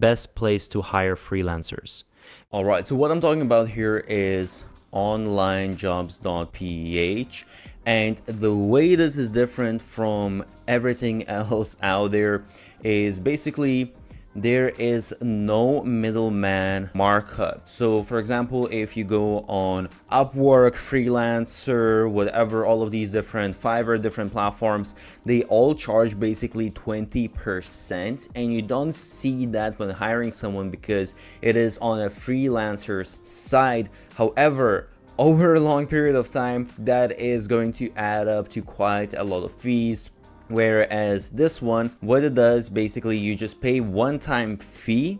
best place to hire freelancers. All right, so what I'm talking about here is onlinejobs.ph, and the way this is different from everything else out there is basically there is no middleman markup. So for example, if you go on Upwork, Freelancer, whatever, all of these different Fiverr, different platforms, they all charge basically 20%, and you don't see that when hiring someone because it is on a freelancer's side. However, over a long period of time, that is going to add up to quite a lot of fees. Whereas this one, what it does, basically you just pay one-time fee,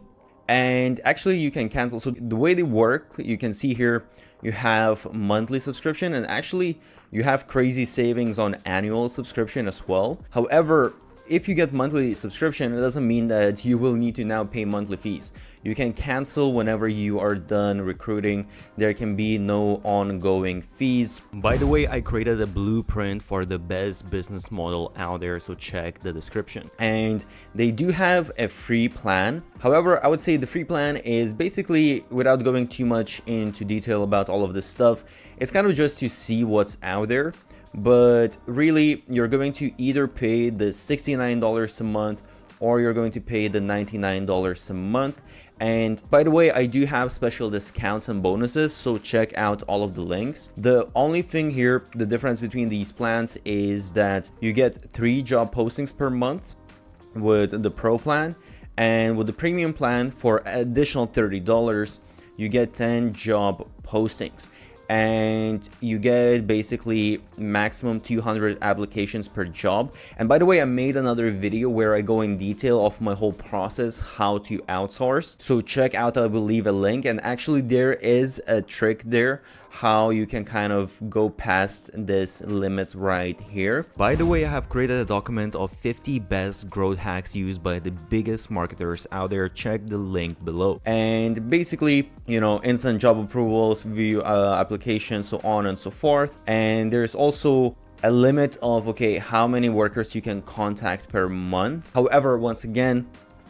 and actually you can cancel. So the way they work, you can see here, you have monthly subscription, and actually you have crazy savings on annual subscription as well. However, if you get monthly subscription, it doesn't mean that you will need to now pay monthly fees. You can cancel whenever you are done recruiting. There can be no ongoing fees. By the way, I created a blueprint for the best business model out there, so check the description. And they do have a free plan. However, I would say the free plan is basically, without going too much into detail about all of this stuff, it's kind of just to see what's out there. But really, you're going to either pay the $69 a month or you're going to pay the $99 a month. And by the way, I do have special discounts and bonuses, so check out all of the links. The only thing here, the difference between these plans is that you get 3 job postings per month with the pro plan, and with the premium plan for additional $30, you get 10 job postings. And you get basically maximum 200 applications per job. And by the way, I made another video where I go in detail of my whole process, how to outsource. So check out, I will leave a link. And actually there is a trick there, how you can kind of go past this limit right here. By the way, I have created a document of 50 best growth hacks used by the biggest marketers out there. Check the link below. And basically, you know, instant job approvals, view applications, so on and so forth. And there's also a limit of, okay, how many workers you can contact per month. However, once again,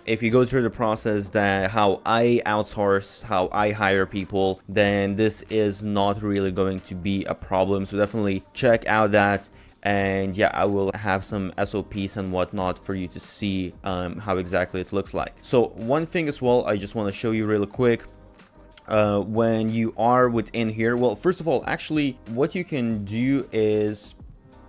if you go through the process that how I outsource, how I hire people, then this is not really going to be a problem. So definitely check out that. And yeah, I will have some SOPs and whatnot for you to see how exactly it looks like. So one thing as well, I just want to show you really quick. When you are within here, well, first of all, actually what you can do is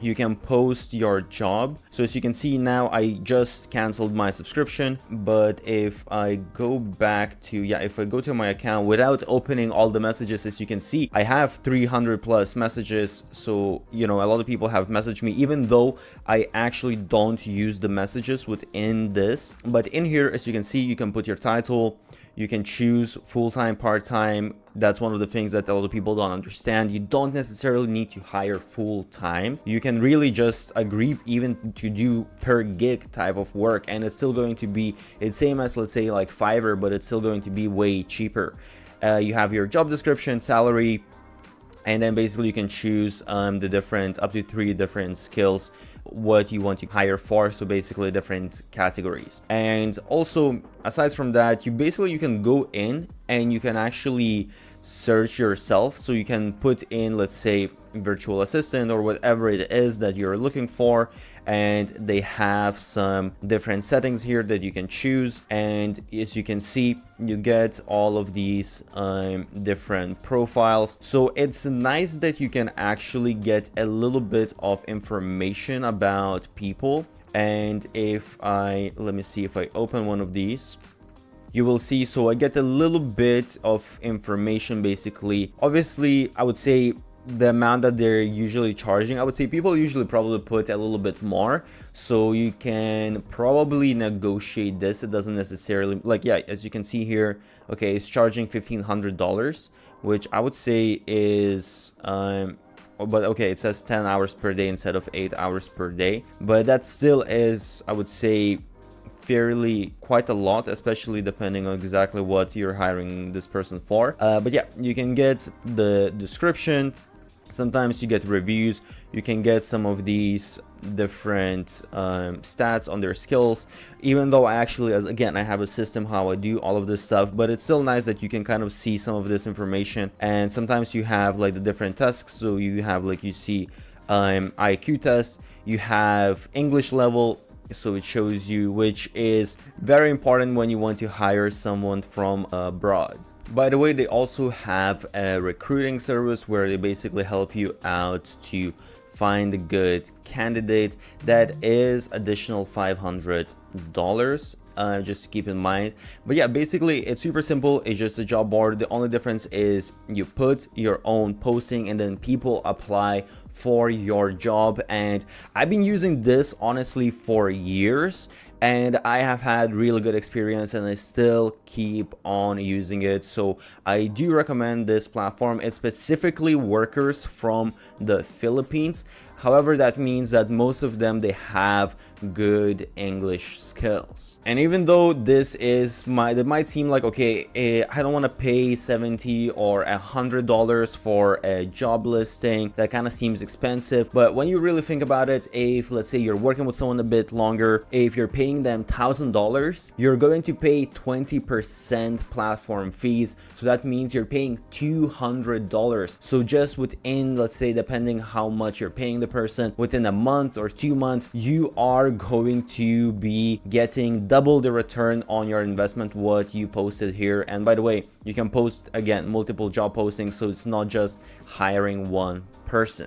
you can post your job. So as you can see now, I just canceled my subscription, but if I go back to, if I go to my account without opening all the messages, as you can see, I have 300 plus messages. So, you know, a lot of people have messaged me, even though I actually don't use the messages within this. But in here, as you can see, you can put your title. You can choose full-time, part-time. That's one of the things that a lot of people don't understand. You don't necessarily need to hire full-time. You can really just agree even to do per gig type of work, and it's still going to be, it's same as, let's say, like Fiverr, but it's still going to be way cheaper. You have your job description, salary, and then basically you can choose the different, up to 3 different skills, what you want to hire for, so basically different categories. And also, aside from that, you can go in and you can actually search yourself. So you can put in, let's say, virtual assistant or whatever it is that you're looking for, and they have some different settings here that you can choose. And as you can see, you get all of these different profiles. So it's nice that you can actually get a little bit of information about people. And if let me see, if I open one of these, you will see, so I get a little bit of information basically. Obviously, I would say the amount that they're usually charging, I would say people usually probably put a little bit more, so you can probably negotiate this. It doesn't necessarily, like, yeah, as you can see here, okay, it's charging $1,500, which I would say is but okay, it says 10 hours per day instead of 8 hours per day, but that still is, I would say, fairly quite a lot, especially depending on exactly what you're hiring this person for. But yeah, you can get the description. Sometimes you get reviews. You can get some of these different stats on their skills, even though I actually, as again, I have a system how I do all of this stuff, but it's still nice that you can kind of see some of this information. And sometimes you have like the different tasks, so you have like, you see IQ test, you have English level, so it shows you, which is very important when you want to hire someone from abroad. By the way, they also have a recruiting service where they basically help you out to find a good candidate. That is additional $500, just to keep in mind. But yeah, basically it's super simple. It's just a job board. The only difference is you put your own posting and then people apply for your job. And I've been using this honestly for years, and I have had really good experience, and I still keep on using it. So I do recommend this platform. It's specifically workers from the Philippines. However, that means that most of them, they have good English skills. And even though this is that might seem like, okay, I don't want to pay $70 or $100 for a job listing. That kind of seems expensive. But when you really think about it, if let's say you're working with someone a bit longer, if you're paying them $1,000, you're going to pay 20% platform fees. So that means you're paying $200. So just within, let's say, depending how much you're paying the person, within a month or 2 months, you are going to be getting double the return on your investment what you posted here. And by the way, you can post again multiple job postings, so it's not just hiring one person.